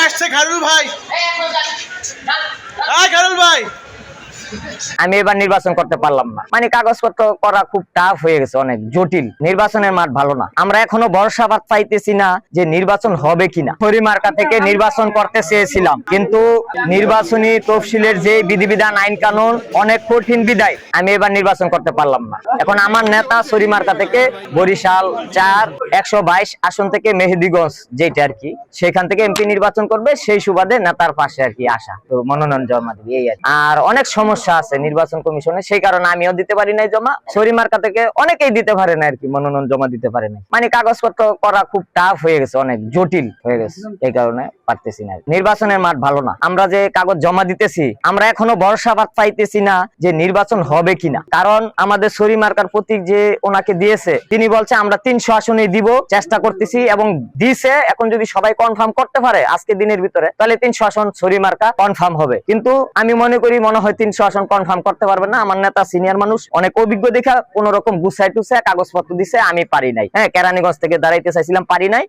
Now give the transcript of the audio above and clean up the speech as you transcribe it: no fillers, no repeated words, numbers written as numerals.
আসছে খায়রুল ভাই। খায়রুল ভাই, আমি এবার নির্বাচন করতে পারলাম না, মানে কাগজপত্র করা খুব টাফ হয়ে গেছে, অনেক জটিল। নির্বাচনের মাঠ ভালো না, আমরা এখনো ভরসাবাদ পাইতেছি না যে নির্বাচন হবে কিনা। মার্কা থেকে নির্বাচন করতে চেয়েছিলাম, কিন্তু নির্বাচনী তফসিলের যে বিধিবিধান আইন কানুন অনেক কঠিন বিদায় আমি এবার নির্বাচন করতে পারলাম না। এখন আমার নেতা মার্কা থেকে বরিশাল 122 আসন থেকে মেহেদিগঞ্জ যেটা আর কি, সেখান থেকে এমপি নির্বাচন করবে, সেই সুবাদে নেতার পাশে আর কি আসা, তো মনোনয়ন জমা দিবি এই আর অনেক সমস্যা আছে নির্বাচন কমিশনে, সেই কারণে আমিও দিতে পারি নাই জমা। মার্কা থেকে অনেকেই দিতে পারে না আর কি, মনোনয়ন জমা দিতে পারে না, মানে কাগজপত্র করা খুব টাফ হয়ে গেছে, অনেক জটিল হয়ে গেছে, এই কারণে পারতেছি না। নির্বাচনের মাঠ ভালো না, আমরা যে কাগজ জমা দিতেছি আমরা এখনো ভরসাবাদ পাইতেছি না যে নির্বাচন হবে কিনা। কারণ আমাদের মার্কার প্রতীক যে ওনাকে দিয়েছে, তিনি বলছে আমরা 300 আসনে দিব, চেষ্টা করতেছি এবং দিছে। এখন যদি সবাই কনফার্ম করতে পারে আজকে দিনের ভিতরে, তাহলে 300 আসন মার্কা কনফার্ম হবে। কিন্তু আমি মনে হয় 300 আসন কনফার্ম করতে পারবে না। আমার নেতা সিনিয়র মানুষ, অনেক অভিজ্ঞ দেখা কোন রকম গুছাই টুছাই কাগজপত্র দিছে, আমি পারি নাই। হ্যাঁ, কেরানীগঞ্জ থেকে দাঁড়াইতে চাইছিলাম, পারি নাই।